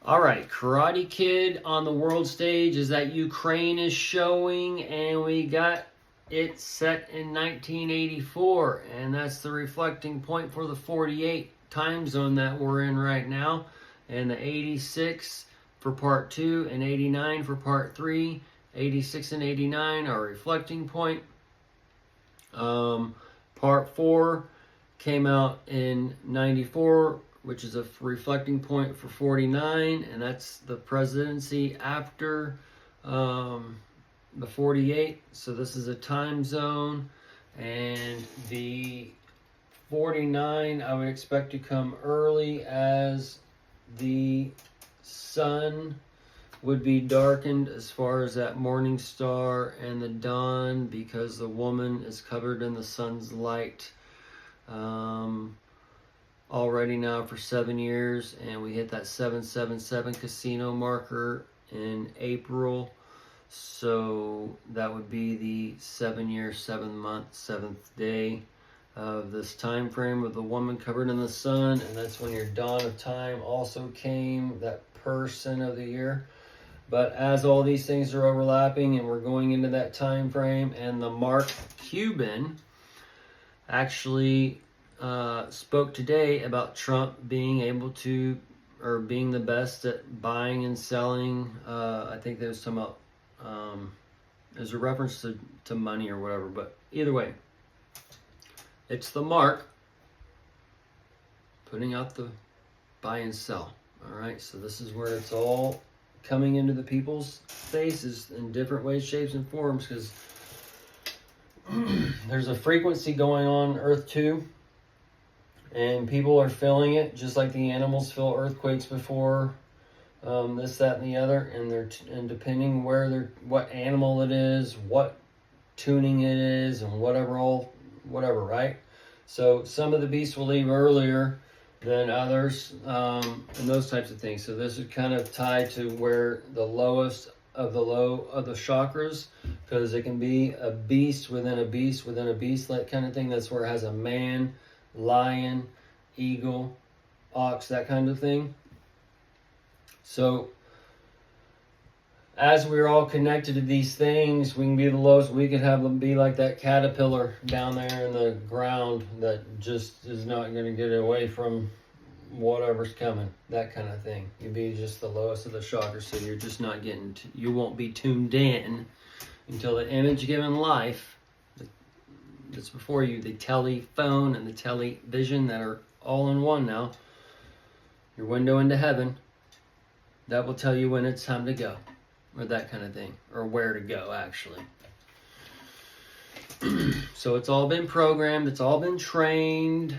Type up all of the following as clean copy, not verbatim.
All right, Karate Kid on the world stage is that Ukraine is showing, and we got it set in 1984, and that's the reflecting point for the 48 time zone that we're in right now, and the 86 for part 2 and 89 for part 3. 86 and 89 are reflecting point. Part 4 came out in 94, which is a reflecting point for 49, and that's the presidency after the 48. So this is a time zone, and the 49 I would expect to come early as the sun would be darkened as far as that morning star and the dawn, because the woman is covered in the sun's light already now for 7 years, and we hit that 777 casino marker in April, so that would be the 7-year, 7-month, 7th day of this time frame of the woman covered in the sun, and that's when your dawn of time also came, that person of the year. But as all these things are overlapping and we're going into that time frame, and the Mark Cuban actually spoke today about Trump being able to, or being the best at buying and selling. I think there was some there's a reference to money or whatever, but either way, it's the Mark putting out the buy and sell. All right, so this is where it's all coming into the people's faces in different ways, shapes, and forms, because there's a frequency going on Earth 2, and people are feeling it just like the animals feel earthquakes before, this, that, and the other, and depending what animal it is, what tuning it is, and whatever, right? So some of the beasts will leave earlier than others, and those types of things. So this is kind of tied to where the lowest of the low of the chakras, because it can be a beast within a beast within a beast, that kind of thing. That's where it has a man, lion, eagle, ox, that kind of thing. So as we're all connected to these things, we can be the lowest. We could have them be like that caterpillar down there in the ground that just is not going to get away from whatever's coming, that kind of thing. You'd be just the lowest of the chakras, so you're just not getting, you won't be tuned in until the image given life that's before you, the telephone and the television that are all in one now, your window into heaven, that will tell you when it's time to go, or that kind of thing, or where to go, actually. So it's all been programmed, it's all been trained,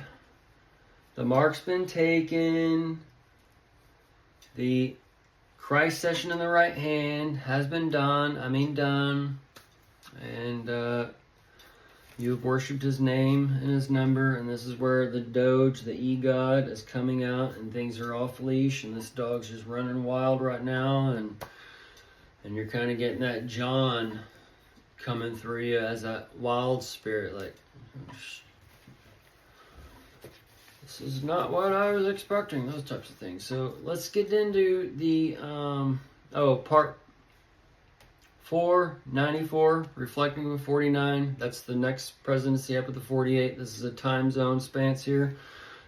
the mark's been taken, the Christ session in the right hand has been done, and you've worshipped his name and his number, and this is where the Doge, the E-God, is coming out, and things are off leash, and this dog's just running wild right now, and you're kind of getting that John coming through you as that wild spirit, like, this is not what I was expecting, those types of things. So let's get into the, part 4, 94, reflecting with 49. That's the next presidency after the 48. This is a time zone spans here.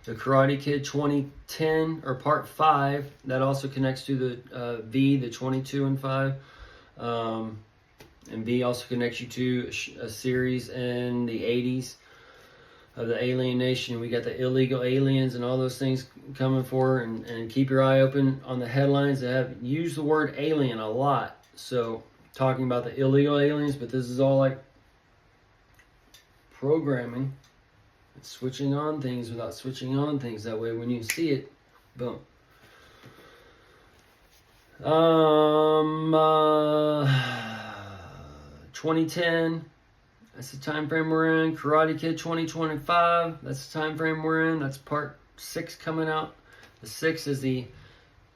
The Karate Kid 2010, or part 5, that also connects to the V, the 22 and 5. And V also connects you to a series in the 80s of the Alien Nation. We got the illegal aliens and all those things coming for, and keep your eye open on the headlines that have used the word alien a lot. So talking about the illegal aliens, but this is all like programming. It's switching on things without switching on things. That way when you see it, boom. 2010, that's the time frame we're in. Karate Kid 2025, that's the time frame we're in. That's part 6 coming out. The 6 is the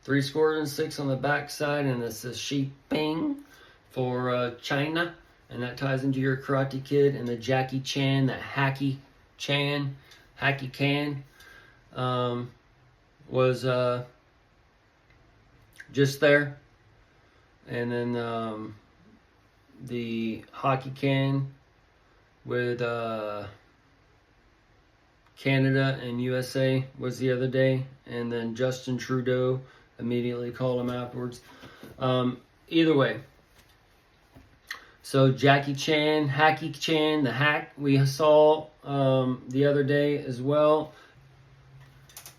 6 on the back side, and this is Xi Ping for China, and that ties into your Karate Kid and the Jackie Chan, that Hacky Can, was just there. And then the hockey can with Canada and USA was the other day, and then Justin Trudeau immediately called him afterwards. Either way, so Jackie Chan, Hacky Chan, the hack we saw the other day as well.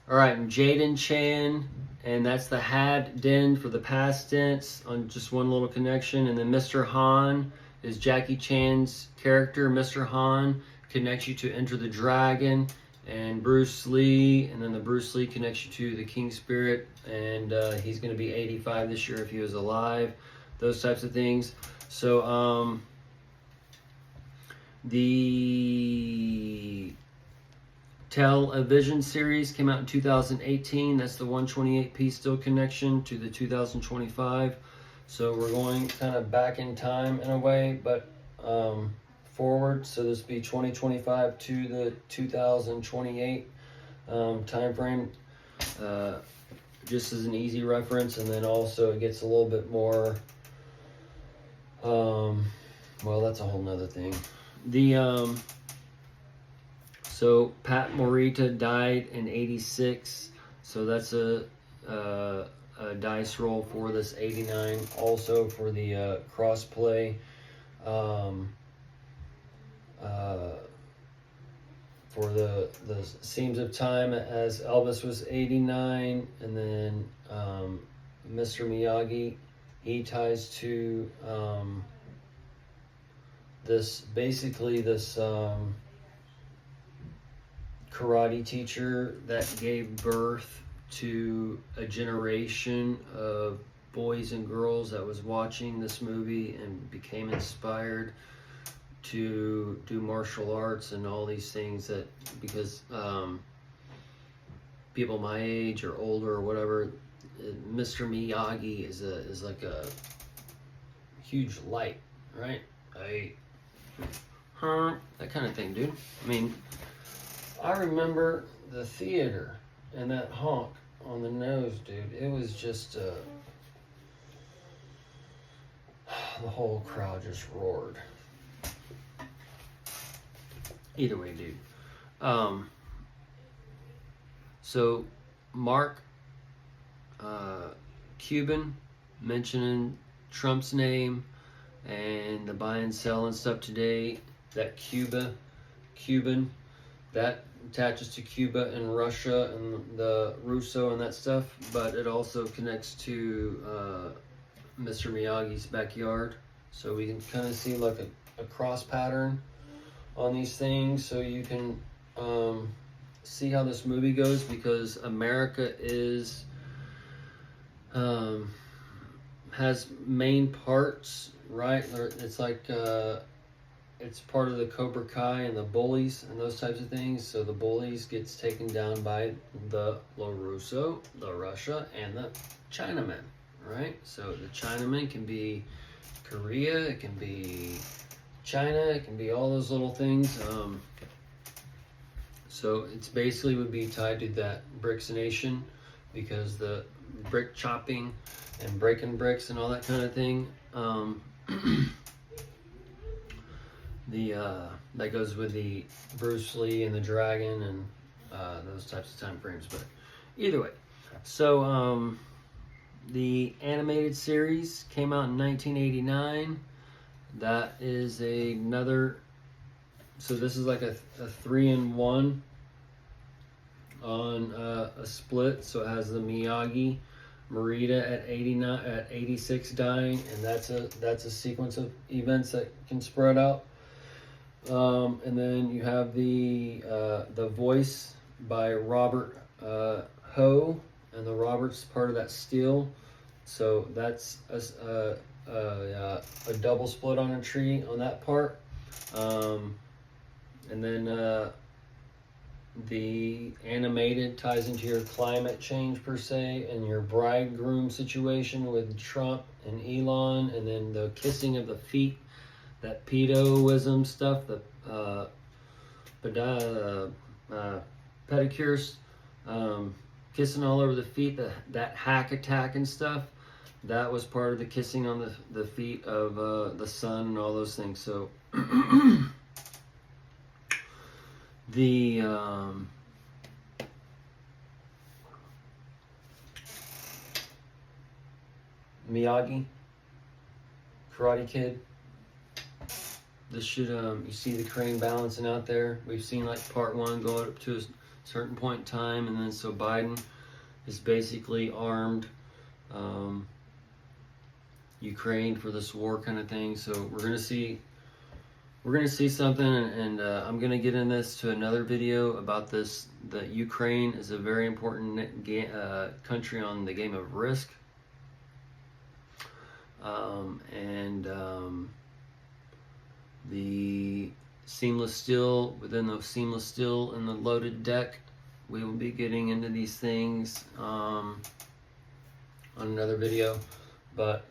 All right, and Jaden Chan, and that's the had den for the past tense on just one little connection. And then Mr. Han is Jackie Chan's character. Mr. Han connects you to Enter the Dragon and Bruce Lee, and then the Bruce Lee connects you to the King Spirit, and he's going to be 85 this year if he was alive. Those types of things. So the Television series came out in 2018. That's the 128p still connection to the 2025. So we're going kind of back in time in a way, but forward. So this would be 2025 to the 2028 time frame. Just as an easy reference, and then also it gets a little bit more. Well, that's a whole nother thing. So Pat Morita died in '86, so that's a dice roll for this 89. Also for the crossplay, for the Seams of Time, as Elvis was 89, and then Mr. Miyagi, he ties to this karate teacher that gave birth to a generation of boys and girls that was watching this movie and became inspired to do martial arts and all these things, that because people my age or older or whatever, Mr. Miyagi is like a huge light, right? That kind of thing, dude. I mean, I remember the theater and that honk on the nose, dude. It was just the whole crowd just roared. Either way, dude. So Mark Cuban mentioning Trump's name and the buy and sell and stuff today. That Cuban, that attaches to Cuba and Russia and the Russo and that stuff, but it also connects to Mr. Miyagi's backyard. So we can kind of see like a cross pattern on these things, so you can see how this movie goes, because America is has main parts, right? It's like it's part of the Cobra Kai and the bullies and those types of things. So the bullies gets taken down by the LaRusso, the Russia, and the Chinamen, right? So the Chinamen can be Korea, it can be China, it can be all those little things. So it's basically would be tied to that BRICS nation, because the brick chopping and breaking bricks and all that kind of thing. That goes with the Bruce Lee and the Dragon and those types of time frames. But either way, so the animated series came out in 1989. That is another. So this is like a 3-in-1 on a split. So it has the Miyagi, Morita at 89, at 86 dying, and that's a sequence of events that can spread out. And then you have the voice by Robert Ho, and the Robert's part of that steel. So that's a double split on a tree on that part. And then the animated ties into your climate change per se, and your bridegroom situation with Trump and Elon, and then the kissing of the feet, that pedoism stuff, the pedicures, kissing all over the feet, that hack attack and stuff. that was part of the kissing on the feet of the sun and all those things. So the Miyagi, Karate Kid. This should, you see the crane balancing out there. We've seen like part one go up to a certain point in time, and then so Biden is basically armed Ukraine for this war kind of thing. So we're gonna see something, and I'm gonna get in this to another video about this. That Ukraine is a very important country on the game of Risk. The seamless steel, within the seamless steel and the loaded deck, we will be getting into these things on another video. But